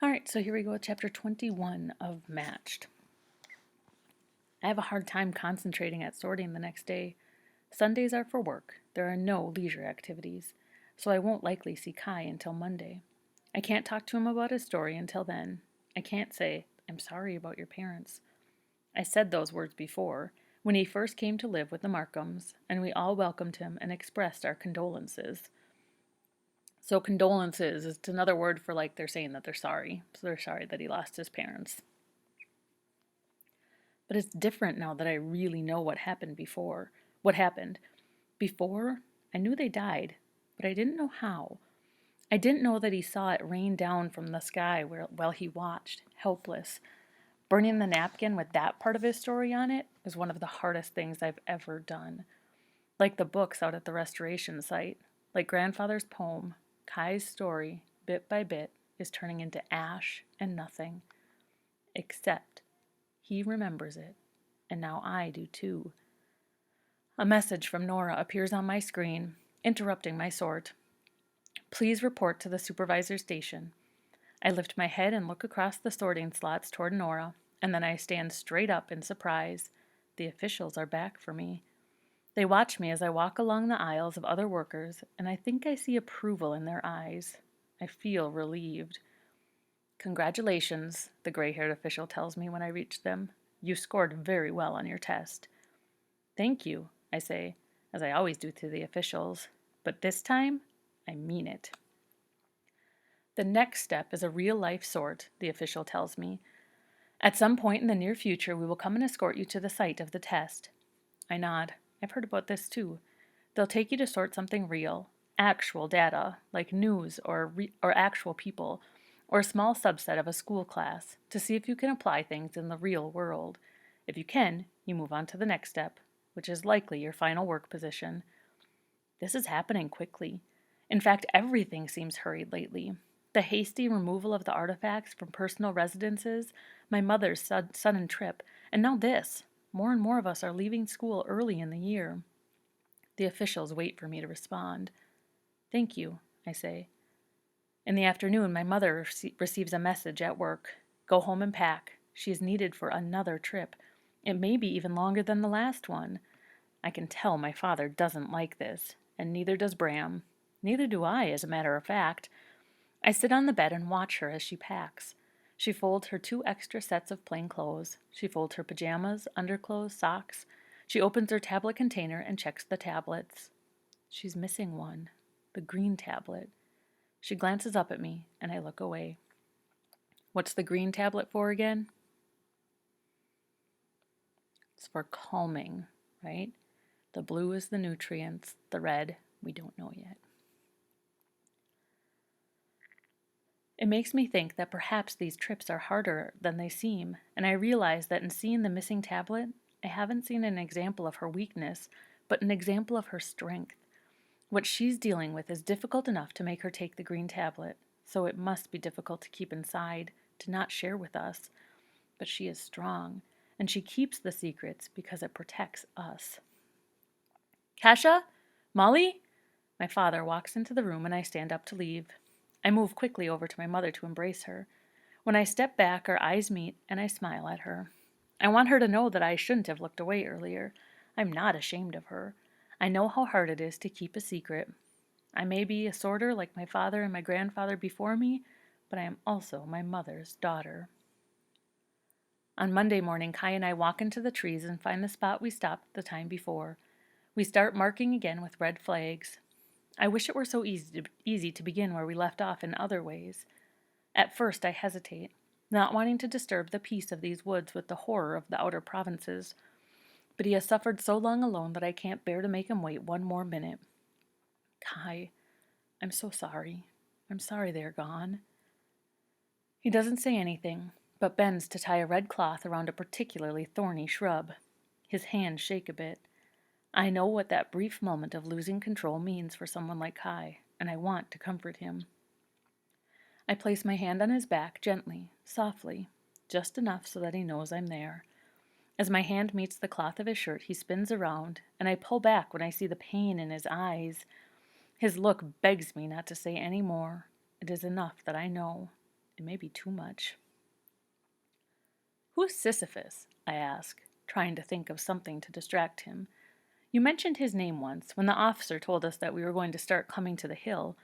All right, so here we go with chapter 21 of Matched. I have a hard time concentrating at sorting the next day. Sundays are for work. There are no leisure activities, so I won't likely see Kai until Monday. I can't talk to him about his story until then. I can't say, I'm sorry about your parents. I said those words before, when he first came to live with the Markhams, and we all welcomed him and expressed our condolences. So condolences is another word for like they're saying that they're sorry. So they're sorry that he lost his parents. But it's different now that I really know what happened before. What happened? Before, I knew they died, but I didn't know how. I didn't know that he saw it rain down from the sky while he watched, helpless. Burning the napkin with that part of his story on it is one of the hardest things I've ever done. Like the books out at the restoration site, like Grandfather's poem, Kai's story, bit by bit, is turning into ash and nothing. Except he remembers it, and now I do too. A message from Nora appears on my screen, interrupting my sort. Please report to the supervisor station. I lift my head and look across the sorting slots toward Nora, and then I stand straight up in surprise. The officials are back for me. They watch me as I walk along the aisles of other workers, and I think I see approval in their eyes. I feel relieved. Congratulations, the gray-haired official tells me when I reach them. You scored very well on your test. Thank you, I say, as I always do to the officials, but this time, I mean it. The next step is a real-life sort, the official tells me. At some point in the near future, we will come and escort you to the site of the test. I nod. I've heard about this too. They'll take you to sort something real, actual data, like news or actual people, or a small subset of a school class, to see if you can apply things in the real world. If you can, you move on to the next step, which is likely your final work position. This is happening quickly. In fact, everything seems hurried lately. The hasty removal of the artifacts from personal residences, my mother's sudden trip, and now this. More and more of us are leaving school early in the year. The officials wait for me to respond. Thank you, I say. In the afternoon, my mother receives a message at work. Go home and pack. She is needed for another trip. It may be even longer than the last one. I can tell my father doesn't like this, and neither does Bram. Neither do I, as a matter of fact. I sit on the bed and watch her as she packs. She folds her 2 extra sets of plain clothes. She folds her pajamas, underclothes, socks. She opens her tablet container and checks the tablets. She's missing one, the green tablet. She glances up at me, and I look away. What's the green tablet for again? It's for calming, right? The blue is the nutrients, the red, we don't know yet. It makes me think that perhaps these trips are harder than they seem, and I realize that in seeing the missing tablet, I haven't seen an example of her weakness, but an example of her strength. What she's dealing with is difficult enough to make her take the green tablet, so it must be difficult to keep inside, to not share with us. But she is strong, and she keeps the secrets because it protects us. Kasha? Molly? My father walks into the room and I stand up to leave. I move quickly over to my mother to embrace her. When I step back, our eyes meet and I smile at her. I want her to know that I shouldn't have looked away earlier. I'm not ashamed of her. I know how hard it is to keep a secret. I may be a sorter like my father and my grandfather before me, but I am also my mother's daughter. On Monday morning, Kai and I walk into the trees and find the spot we stopped the time before. We start marking again with red flags. I wish it were so easy to begin where we left off in other ways. At first I hesitate, not wanting to disturb the peace of these woods with the horror of the outer provinces. But he has suffered so long alone that I can't bear to make him wait one more minute. Kai, I'm so sorry. I'm sorry they're gone. He doesn't say anything, but bends to tie a red cloth around a particularly thorny shrub. His hands shake a bit. I know what that brief moment of losing control means for someone like Kai, and I want to comfort him. I place my hand on his back gently, softly, just enough so that he knows I'm there. As my hand meets the cloth of his shirt, he spins around, and I pull back when I see the pain in his eyes. His look begs me not to say any more. It is enough that I know. It may be too much. Who's Sisyphus? I ask, trying to think of something to distract him. You mentioned his name once, when the officer told us that we were going to start coming to the hill.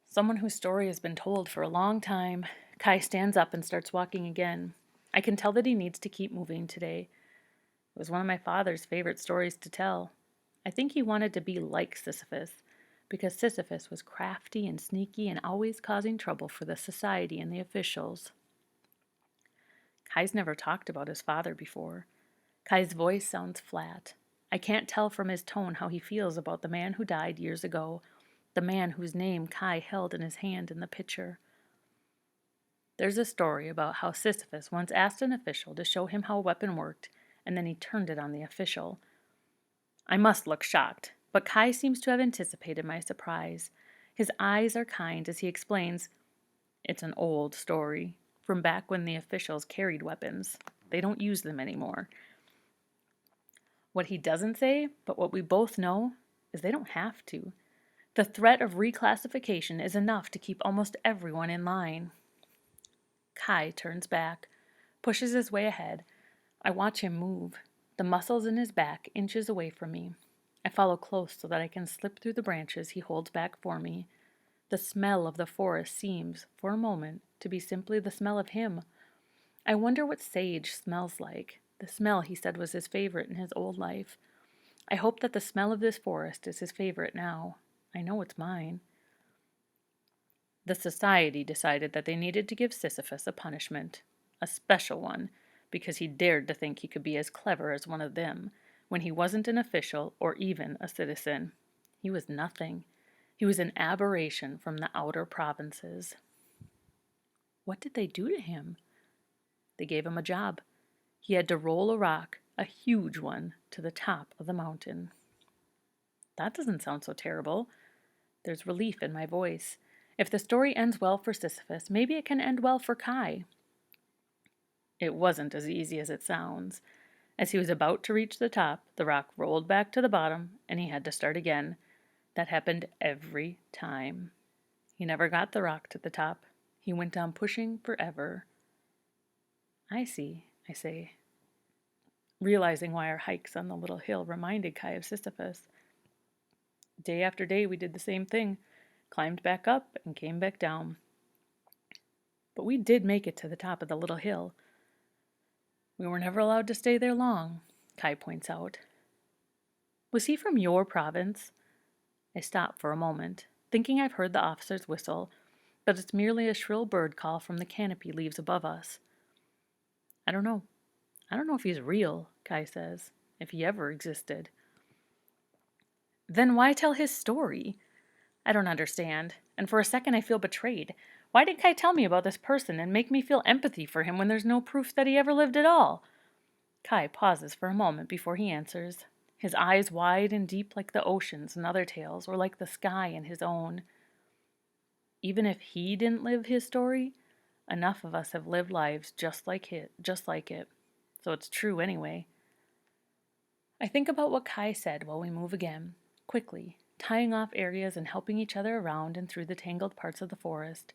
Someone whose story has been told for a long time. Kai stands up and starts walking again. I can tell that he needs to keep moving today. It was one of my father's favorite stories to tell. I think he wanted to be like Sisyphus, because Sisyphus was crafty and sneaky and always causing trouble for the society and the officials. Kai's never talked about his father before. Kai's voice sounds flat. I can't tell from his tone how he feels about the man who died years ago, the man whose name Kai held in his hand in the picture. There's a story about how Sisyphus once asked an official to show him how a weapon worked, and then he turned it on the official. I must look shocked, but Kai seems to have anticipated my surprise. His eyes are kind as he explains, "It's an old story, from back when the officials carried weapons. They don't use them anymore." What he doesn't say, but what we both know, is they don't have to. The threat of reclassification is enough to keep almost everyone in line. Kai turns back, pushes his way ahead. I watch him move, the muscles in his back inches away from me. I follow close so that I can slip through the branches he holds back for me. The smell of the forest seems, for a moment, to be simply the smell of him. I wonder what sage smells like, the smell he said was his favorite in his old life. I hope that the smell of this forest is his favorite now. I know it's mine. The society decided that they needed to give Sisyphus a punishment, a special one, because he dared to think he could be as clever as one of them, when he wasn't an official or even a citizen. He was nothing. He was an aberration from the outer provinces. What did they do to him? They gave him a job. He had to roll a rock, a huge one, to the top of the mountain. That doesn't sound so terrible. There's relief in my voice. If the story ends well for Sisyphus, maybe it can end well for Kai. It wasn't as easy as it sounds. As he was about to reach the top, the rock rolled back to the bottom, and he had to start again. That happened every time. He never got the rock to the top. He went on pushing forever. I see, I say, realizing why our hikes on the little hill reminded Kai of Sisyphus. Day after day we did the same thing, climbed back up and came back down. But we did make it to the top of the little hill. We were never allowed to stay there long, Kai points out. Was he from your province? I stop for a moment, thinking I've heard the officer's whistle, but it's merely a shrill bird call from the canopy leaves above us. I don't know. I don't know if he's real, Kai says, if he ever existed. Then why tell his story? I don't understand, and for a second I feel betrayed. Why did Kai tell me about this person and make me feel empathy for him when there's no proof that he ever lived at all? Kai pauses for a moment before he answers, his eyes wide and deep like the oceans in other tales, or like the sky in his own. Even if he didn't live his story, enough of us have lived lives just like it, so it's true anyway. I think about what Kai said while we move again, quickly, tying off areas and helping each other around and through the tangled parts of the forest.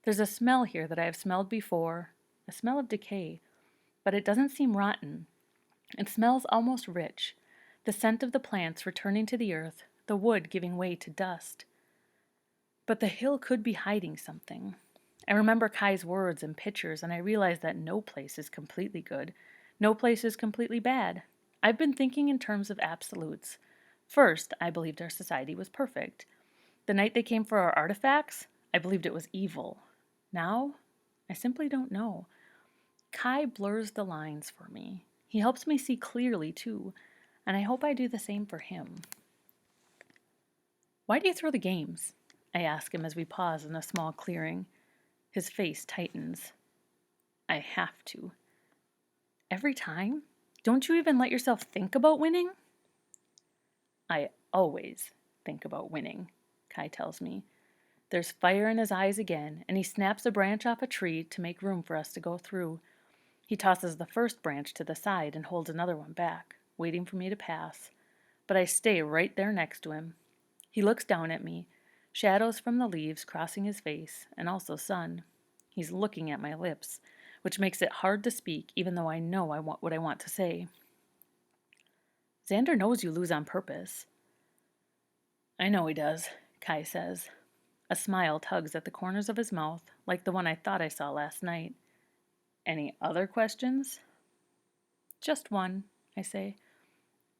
There's a smell here that I have smelled before, a smell of decay, but it doesn't seem rotten. It smells almost rich, the scent of the plants returning to the earth, the wood giving way to dust. But the hill could be hiding something. I remember Kai's words and pictures, and I realize that no place is completely good, no place is completely bad. I've been thinking in terms of absolutes. First, I believed our society was perfect. The night they came for our artifacts, I believed it was evil. Now, I simply don't know. Kai blurs the lines for me. He helps me see clearly, too, and I hope I do the same for him. Why do you throw the games? I ask him as we pause in a small clearing. His face tightens. I have to. Every time? Don't you even let yourself think about winning? I always think about winning, Kai tells me. There's fire in his eyes again, and he snaps a branch off a tree to make room for us to go through. He tosses the first branch to the side and holds another one back, waiting for me to pass. But I stay right there next to him. He looks down at me, shadows from the leaves crossing his face, and also sun. He's looking at my lips, which makes it hard to speak even though I know what I want to say. Xander knows you lose on purpose. I know he does, Kai says. A smile tugs at the corners of his mouth, like the one I thought I saw last night. Any other questions? Just one, I say.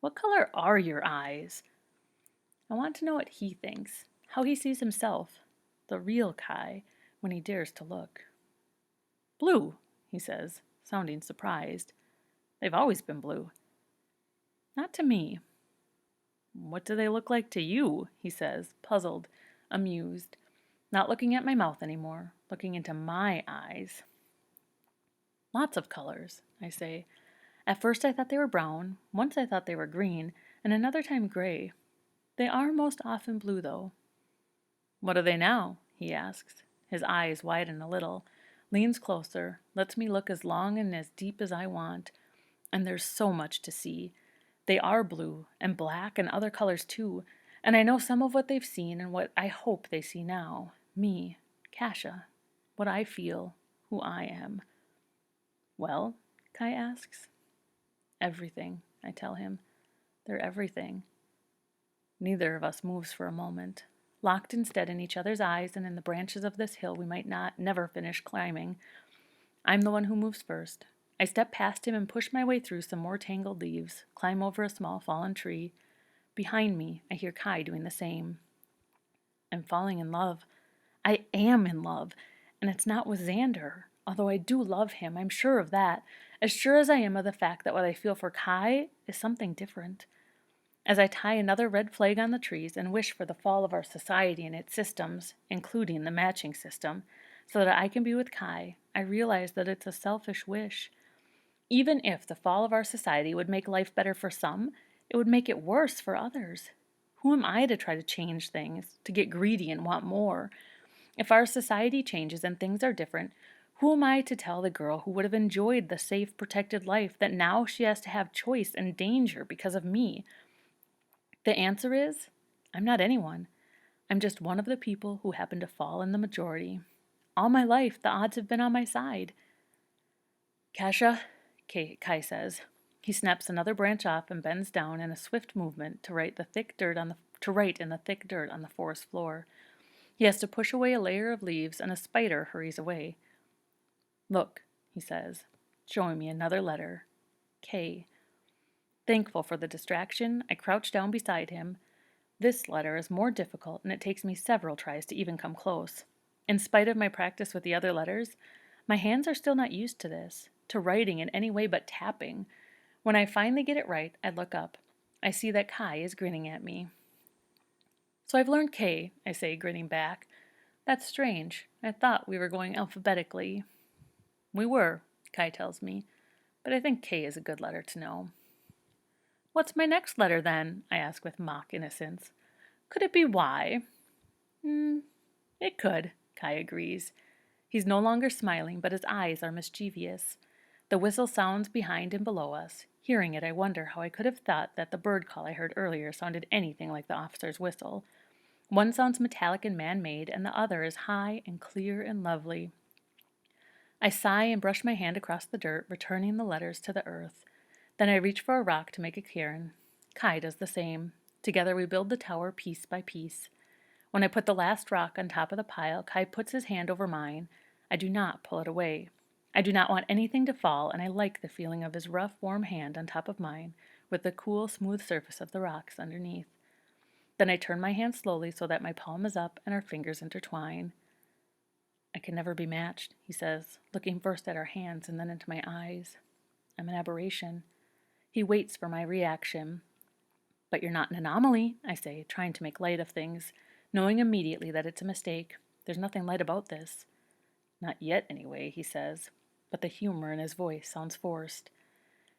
What color are your eyes? I want to know what he thinks, how he sees himself, the real Kai, when he dares to look. Blue, he says, sounding surprised. They've always been blue. Not to me. What do they look like to you? He says, puzzled, amused, not looking at my mouth anymore, looking into my eyes. Lots of colors, I say. At first I thought they were brown, once I thought they were green, and another time gray. They are most often blue, though. What are they now? He asks. His eyes widen a little, leans closer, lets me look as long and as deep as I want. And there's so much to see. They are blue and black and other colors too, and I know some of what they've seen and what I hope they see now. Me, Kasha, what I feel, who I am. Well, Kai asks. Everything, I tell him. They're everything. Neither of us moves for a moment, locked instead in each other's eyes and in the branches of this hill we might never finish climbing. I'm the one who moves first. I step past him and push my way through some more tangled leaves, climb over a small fallen tree. Behind me, I hear Kai doing the same. I'm falling in love. I am in love, and it's not with Xander. Although I do love him, I'm sure of that, as sure as I am of the fact that what I feel for Kai is something different. As I tie another red flag on the trees and wish for the fall of our society and its systems, including the matching system, so that I can be with Kai, I realize that it's a selfish wish. Even if the fall of our society would make life better for some, it would make it worse for others. Who am I to try to change things, to get greedy and want more? If our society changes and things are different, who am I to tell the girl who would have enjoyed the safe, protected life that now she has to have choice and danger because of me? The answer is, I'm not anyone. I'm just one of the people who happen to fall in the majority. All my life, the odds have been on my side. Kasha, Kai says. He snaps another branch off and bends down in a swift movement to write in the thick dirt on the forest floor. He has to push away a layer of leaves, and a spider hurries away. Look, he says, showing me another letter. K. Thankful for the distraction, I crouch down beside him. This letter is more difficult, and it takes me several tries to even come close. In spite of my practice with the other letters, my hands are still not used to this, to writing in any way but tapping. When I finally get it right, I look up. I see that Kai is grinning at me. So I've learned K, I say, grinning back. That's strange. I thought we were going alphabetically. We were, Kai tells me, but I think K is a good letter to know. What's my next letter, then? I ask with mock innocence. Could it be Y? It could, Kai agrees. He's no longer smiling, but his eyes are mischievous. The whistle sounds behind and below us. Hearing it, I wonder how I could have thought that the bird call I heard earlier sounded anything like the officer's whistle. One sounds metallic and man-made, and the other is high and clear and lovely. I sigh and brush my hand across the dirt, returning the letters to the earth. Then I reach for a rock to make a cairn. Kai does the same. Together we build the tower piece by piece. When I put the last rock on top of the pile, Kai puts his hand over mine. I do not pull it away. I do not want anything to fall, and I like the feeling of his rough, warm hand on top of mine, with the cool, smooth surface of the rocks underneath. Then I turn my hand slowly so that my palm is up and our fingers intertwine. I can never be matched, he says, looking first at our hands and then into my eyes. I'm an aberration. He waits for my reaction. But you're not an anomaly, I say, trying to make light of things, knowing immediately that it's a mistake. There's nothing light about this. Not yet, anyway, he says, but the humor in his voice sounds forced.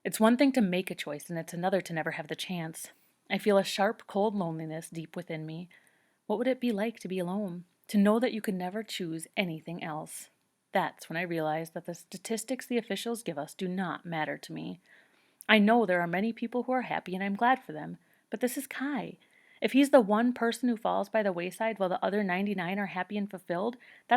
It's one thing to make a choice, and it's another to never have the chance. I feel a sharp, cold loneliness deep within me. What would it be like to be alone? To know that you could never choose anything else? That's when I realize that the statistics the officials give us do not matter to me. I know there are many people who are happy, and I'm glad for them, but this is Kai. If he's the one person who falls by the wayside while the other 99 are happy and fulfilled,